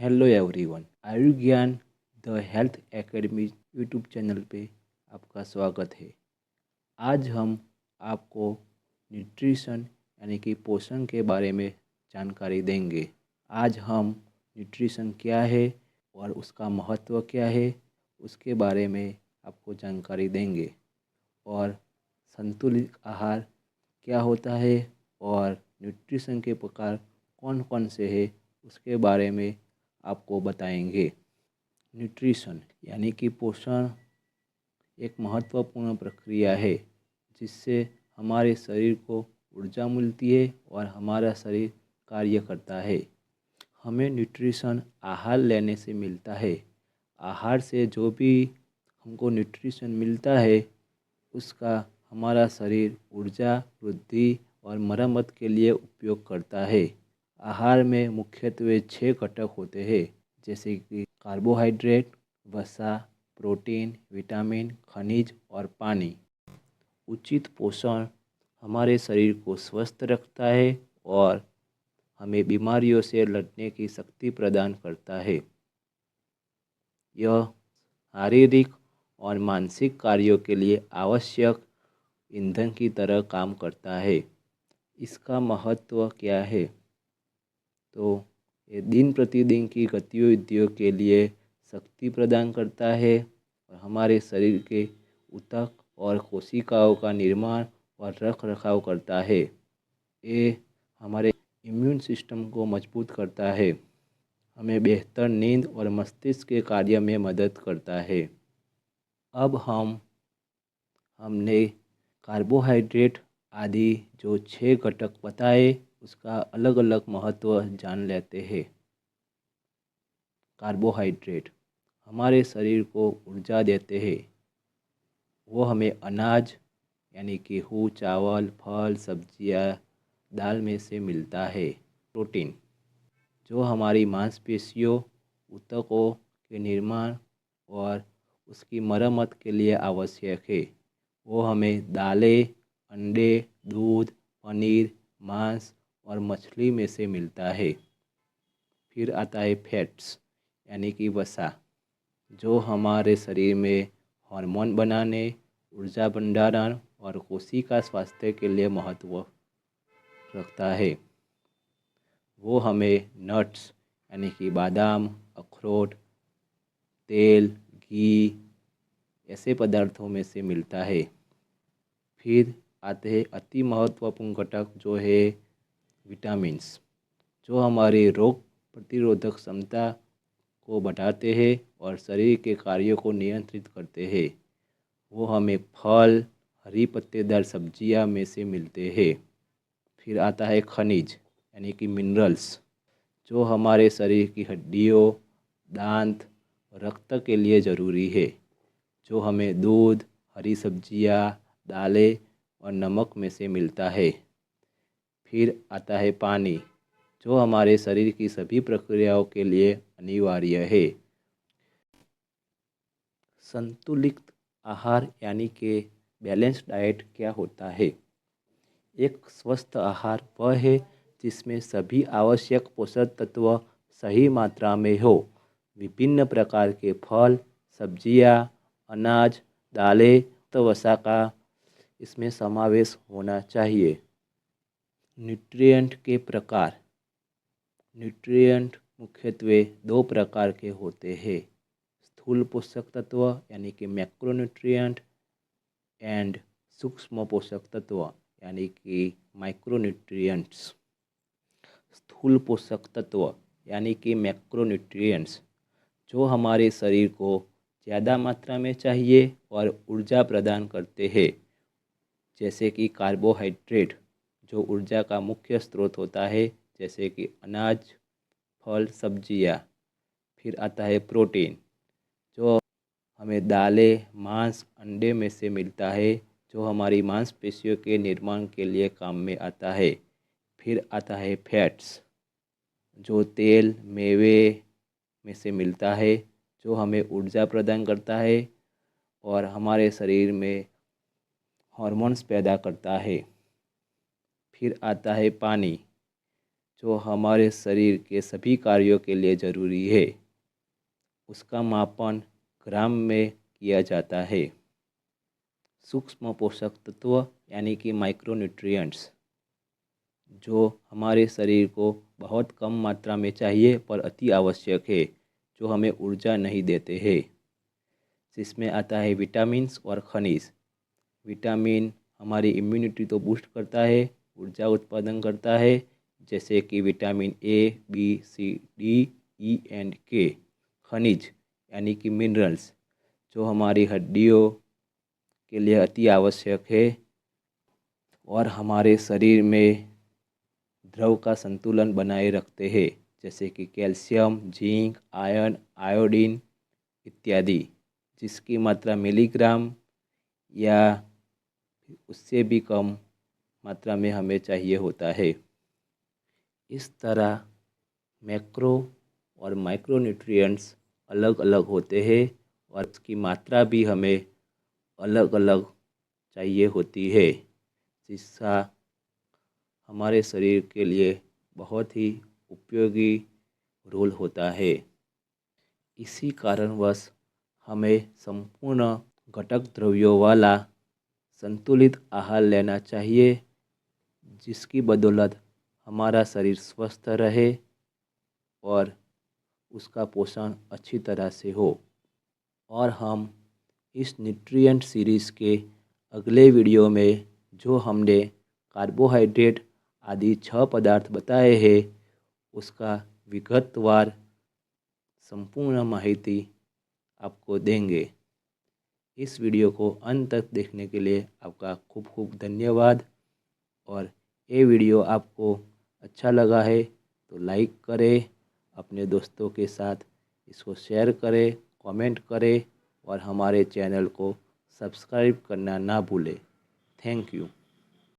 Hello everyone, Ayurgyan the health academy YouTube channel पे आपका स्वागत है। आज हम आपको न्यूट्रिशन यानी कि पोषण के बारे में जानकारी देंगे। आज हम न्यूट्रिशन क्या है और उसका महत्व क्या है उसके बारे में आपको जानकारी देंगे और संतुलित आहार क्या होता है और न्यूट्रिशन के प्रकार कौन कौन से हैं उसके बारे में आपको बताएंगे। न्यूट्रिशन यानी कि पोषण एक महत्वपूर्ण प्रक्रिया है जिससे हमारे शरीर को ऊर्जा मिलती है और हमारा शरीर कार्य करता है। हमें न्यूट्रिशन आहार लेने से मिलता है। आहार से जो भी हमको न्यूट्रिशन मिलता है उसका हमारा शरीर ऊर्जा वृद्धि और मरम्मत के लिए उपयोग करता है। आहार में मुख्यत्वे 6 घटक होते हैं, जैसे कि कार्बोहाइड्रेट, वसा, प्रोटीन, विटामिन, खनिज और पानी। उचित पोषण हमारे शरीर को स्वस्थ रखता है और हमें बीमारियों से लड़ने की शक्ति प्रदान करता है। यह शारीरिक और मानसिक कार्यों के लिए आवश्यक ईंधन की तरह काम करता है। इसका महत्व क्या है? तो ये दिन प्रतिदिन की गतिविधियों के लिए शक्ति प्रदान करता है और हमारे शरीर के ऊतक और कोशिकाओं का निर्माण और रख रखाव करता है। ये हमारे इम्यून सिस्टम को मजबूत करता है, हमें बेहतर नींद और मस्तिष्क के कार्य में मदद करता है। अब हमने कार्बोहाइड्रेट आदि जो 6 घटक बताए उसका अलग अलग महत्व जान लेते हैं। कार्बोहाइड्रेट हमारे शरीर को ऊर्जा देते हैं। वो हमें अनाज यानी गेहूँ, चावल, फल, सब्जियाँ, दाल में से मिलता है। प्रोटीन जो हमारी मांसपेशियों, ऊतकों के निर्माण और उसकी मरम्मत के लिए आवश्यक है। वो हमें दालें, अंडे, दूध, पनीर, मांस और मछली में से मिलता है। फिर आता है फैट्स यानी कि वसा, जो हमारे शरीर में हार्मोन बनाने, ऊर्जा भंडारण और कोशिका स्वास्थ्य के लिए महत्व रखता है। वो हमें नट्स यानी कि बादाम, अखरोट, तेल, घी ऐसे पदार्थों में से मिलता है। फिर आते हैं अति महत्वपूर्ण घटक जो है विटामिन्स, जो हमारी रोग प्रतिरोधक क्षमता को बढ़ाते हैं और शरीर के कार्यों को नियंत्रित करते हैं। वो हमें फल, हरी पत्तेदार सब्जियां में से मिलते हैं। फिर आता है खनिज यानी कि मिनरल्स, जो हमारे शरीर की हड्डियों, दांत और रक्त के लिए ज़रूरी है, जो हमें दूध, हरी सब्जियां, दालें और नमक में से मिलता है। फिर आता है पानी, जो हमारे शरीर की सभी प्रक्रियाओं के लिए अनिवार्य है। संतुलित आहार यानी कि बैलेंस डाइट क्या होता है? एक स्वस्थ आहार वह है जिसमें सभी आवश्यक पोषक तत्व सही मात्रा में हो। विभिन्न प्रकार के फल, सब्जियां, अनाज, दालें, तो वसा का इसमें समावेश होना चाहिए। न्यूट्रिएंट के प्रकार। न्यूट्रिएंट मुख्यत्वे 2 प्रकार के होते हैं, स्थूल पोषक तत्व यानी कि मैक्रोन्यूट्रिएंट एंड सूक्ष्म पोषक तत्व यानी कि माइक्रोन्यूट्रिएंट्स। स्थूल पोषक तत्व यानी कि मैक्रोन्यूट्रिएंट्स जो हमारे शरीर को ज़्यादा मात्रा में चाहिए और ऊर्जा प्रदान करते हैं, जैसे कि कार्बोहाइड्रेट जो ऊर्जा का मुख्य स्रोत होता है, जैसे कि अनाज, फल, सब्जियाँ। फिर आता है प्रोटीन, जो हमें दालें, मांस, अंडे में से मिलता है, जो हमारी मांसपेशियों के निर्माण के लिए काम में आता है। फिर आता है फैट्स, जो तेल, मेवे में से मिलता है, जो हमें ऊर्जा प्रदान करता है और हमारे शरीर में हार्मोन्स पैदा करता है। फिर आता है पानी, जो हमारे शरीर के सभी कार्यों के लिए ज़रूरी है। उसका मापन ग्राम में किया जाता है। सूक्ष्म पोषक तत्व यानी कि माइक्रोन्यूट्रिएंट्स, जो हमारे शरीर को बहुत कम मात्रा में चाहिए पर अति आवश्यक है, जो हमें ऊर्जा नहीं देते हैं। जिसमें आता है विटामिन्स और खनिज। विटामिन हमारी इम्यूनिटी तो बूस्ट करता है, ऊर्जा उत्पादन करता है, जैसे कि vitamin A, B, C, D, E and K. खनिज यानी कि मिनरल्स, जो हमारी हड्डियों के लिए अति आवश्यक है और हमारे शरीर में द्रव का संतुलन बनाए रखते हैं, जैसे कि कैल्शियम, जिंक, आयरन, आयोडीन इत्यादि, जिसकी मात्रा मिलीग्राम या उससे भी कम मात्रा में हमें चाहिए होता है। इस तरह मैक्रो और माइक्रोन्यूट्रिएंट्स अलग अलग होते हैं और उसकी मात्रा भी हमें अलग अलग चाहिए होती है, जिसका हमारे शरीर के लिए बहुत ही उपयोगी रोल होता है। इसी कारणवश हमें संपूर्ण घटक द्रव्यों वाला संतुलित आहार लेना चाहिए, जिसकी बदौलत हमारा शरीर स्वस्थ रहे और उसका पोषण अच्छी तरह से हो। और हम इस न्यूट्रिएंट सीरीज़ के अगले वीडियो में जो हमने कार्बोहाइड्रेट आदि 6 पदार्थ बताए हैं, उसका विगतवार संपूर्ण माहिती आपको देंगे। इस वीडियो को अंत तक देखने के लिए आपका खूब खूब धन्यवाद। और ये वीडियो आपको अच्छा लगा है तो लाइक करें, अपने दोस्तों के साथ इसको शेयर करें, कमेंट करें और हमारे चैनल को सब्सक्राइब करना ना भूलें। Thank you.